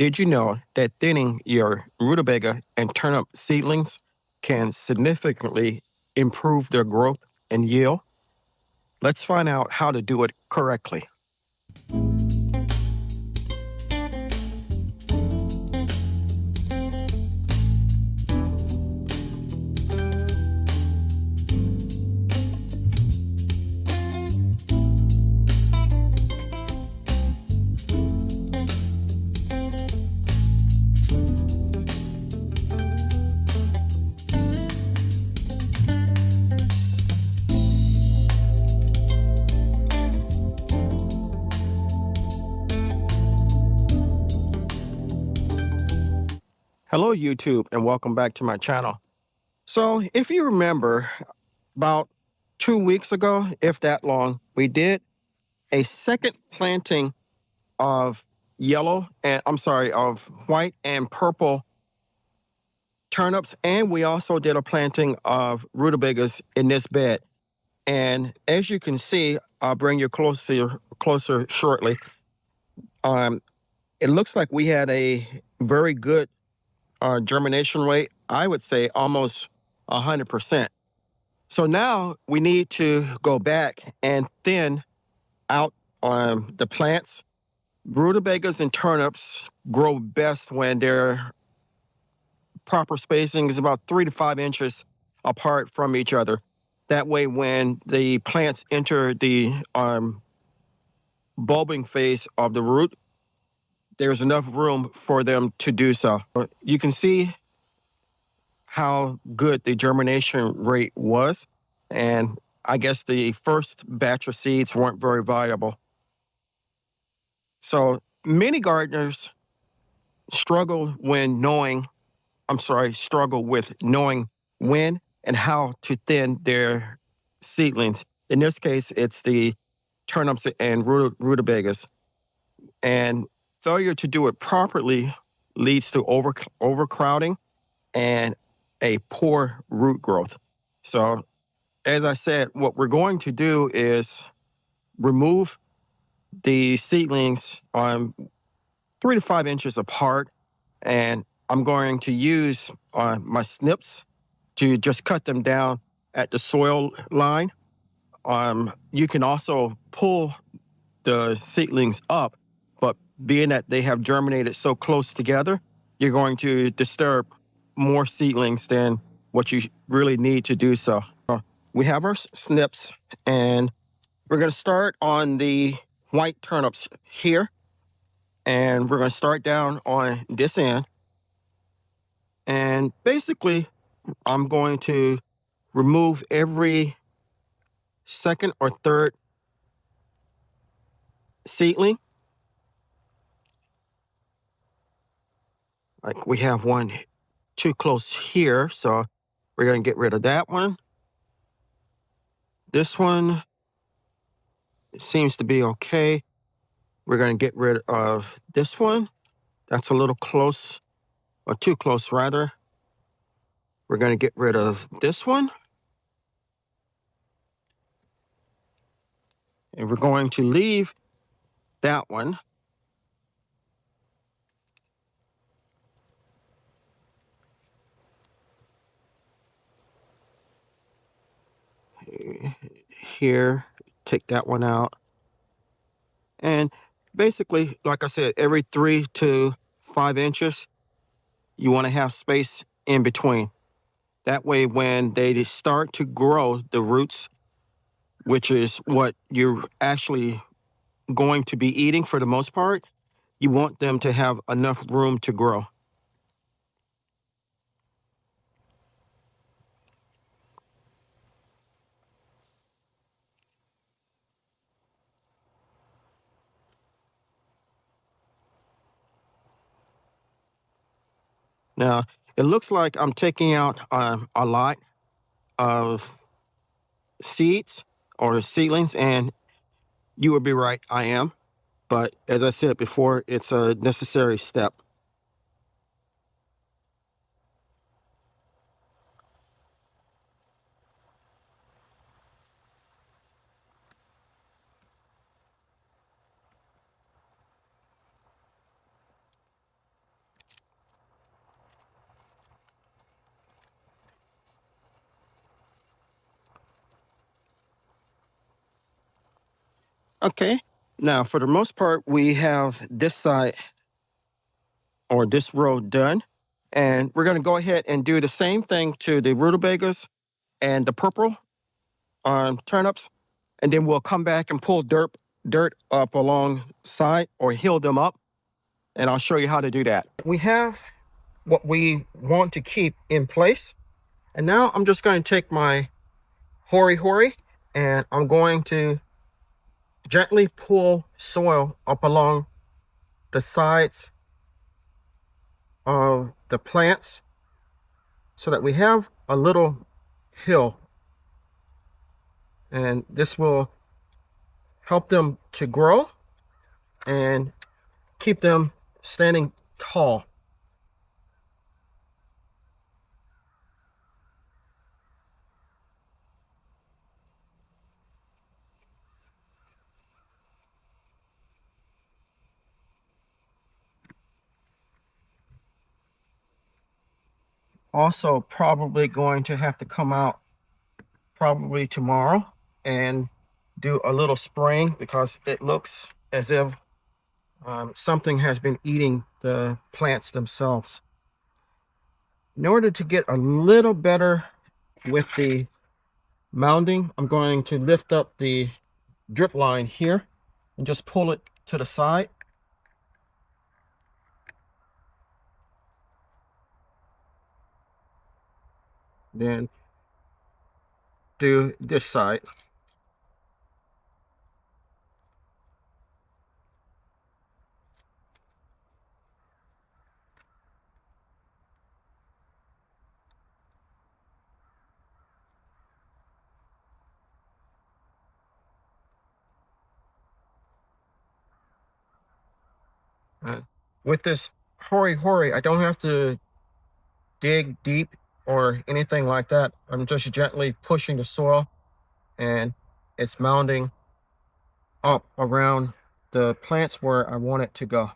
Did you know that thinning your rutabaga and turnip seedlings can significantly improve their growth and yield? Let's find out how to do it correctly. Hello, YouTube, and welcome back to my channel. So if you remember, about 2 weeks ago, if that long, we did a second planting of of white and purple turnips, and we also did a planting of rutabagas in this bed. And as you can see, I'll bring you closer shortly. It looks like we had a very good germination rate. I would say almost 100%. So now we need to go back and thin out the plants. Rutabagas and turnips grow best when their proper spacing is about 3 to 5 inches apart from each other. That way, when the plants enter the bulbing phase of the root, there's enough room for them to do so. You can see how good the germination rate was, and I guess the first batch of seeds weren't very viable. So many gardeners struggle with knowing when and how to thin their seedlings. In this case, it's the turnips and rutabagas. And failure to do it properly leads to overcrowding and a poor root growth. So, as I said, what we're going to do is remove the seedlings on 3 to 5 inches apart, and I'm going to use my snips to just cut them down at the soil line. You can also pull the seedlings up, but being that they have germinated so close together, you're going to disturb more seedlings than what you really need to do so. We have our snips, and we're going to start on the white turnips here, and we're going to start down on this end. And basically, I'm going to remove every second or third seedling. Like we have one too close here, so we're going to get rid of that one. This one seems to be okay. We're going to get rid of this one. That's a little close, or too close rather. We're going to get rid of this one. And we're going to leave that one. Here, take that one out. And basically, like I said, every 3 to 5 inches, you want to have space in between. That way, when they start to grow, the roots, which is what you're actually going to be eating for the most part, you want them to have enough room to grow. Now, it looks like I'm taking out a lot of seeds or seedlings, and you would be right, I am. But as I said before, it's a necessary step. Okay, now for the most part, we have this side or this row done. And we're gonna go ahead and do the same thing to the rutabagas and the purple turnips. And then we'll come back and pull dirt up alongside or hill them up. And I'll show you how to do that. We have what we want to keep in place. And now I'm just going to take my hori and I'm going to gently pull soil up along the sides of the plants so that we have a little hill. And this will help them to grow and keep them standing tall. Also, probably going to have to come out probably tomorrow and do a little spraying because it looks as if something has been eating the plants themselves. In order to get a little better with the mounding, I'm going to lift up the drip line here and just pull it to the side. Then do this side. With this hori, I don't have to dig deep or anything like that. I'm just gently pushing the soil and it's mounding up around the plants where I want it to go.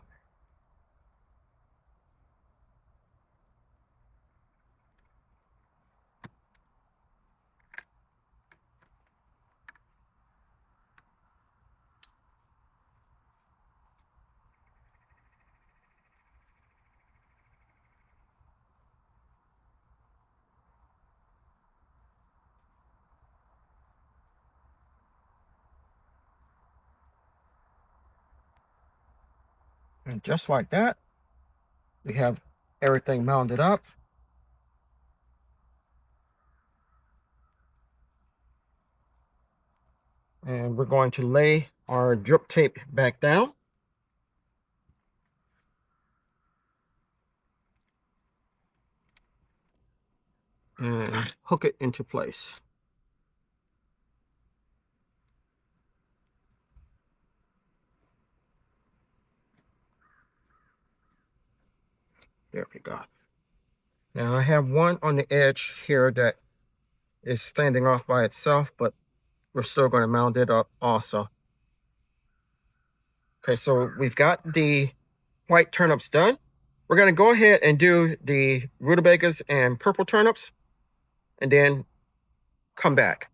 And just like that, we have everything mounded up. And we're going to lay our drip tape back down. And hook it into place. There we go. Now I have one on the edge here that is standing off by itself, but we're still going to mount it up also. Okay, so we've got the white turnips done. We're going to go ahead and do the rutabagas and purple turnips and then come back.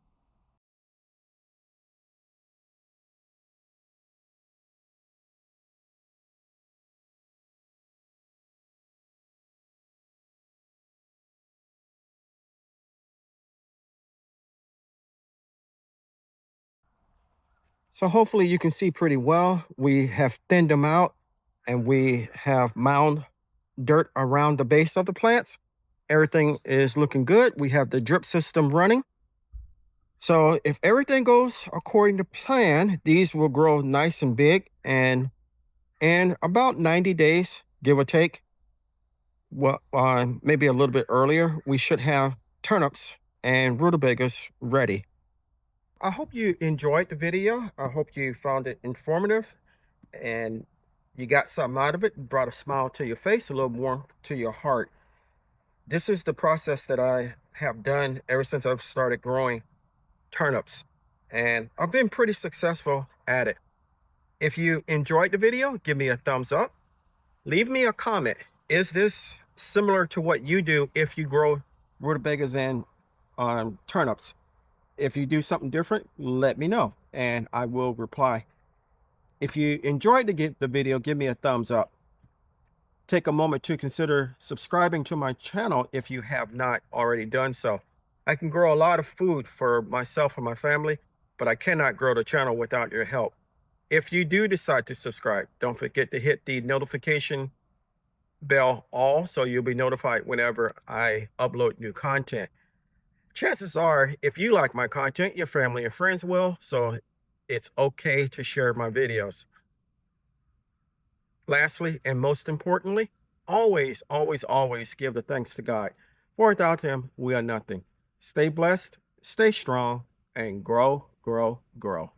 So hopefully you can see pretty well. We have thinned them out and we have mound dirt around the base of the plants. Everything is looking good. We have the drip system running. So if everything goes according to plan, these will grow nice and big. And in about 90 days, give or take, well, maybe a little bit earlier, we should have turnips and rutabagas ready. I hope you enjoyed the video. I hope you found it informative and you got something out of it, brought a smile to your face, a little warmth to your heart. This is the process that I have done ever since I've started growing turnips, and I've been pretty successful at it. If you enjoyed the video, give me a thumbs up. Leave me a comment. Is this similar to what you do if you grow rutabagas and turnips? If you do something different, let me know and I will reply. If you enjoyed the video, give me a thumbs up. Take a moment to consider subscribing to my channel if you have not already done so. I can grow a lot of food for myself and my family, but I cannot grow the channel without your help. If you do decide to subscribe, don't forget to hit the notification bell all so you'll be notified whenever I upload new content. Chances are, if you like my content, your family and friends will, so it's okay to share my videos. Lastly, and most importantly, always, always, always give the thanks to God. For without Him, we are nothing. Stay blessed, stay strong, and grow, grow, grow.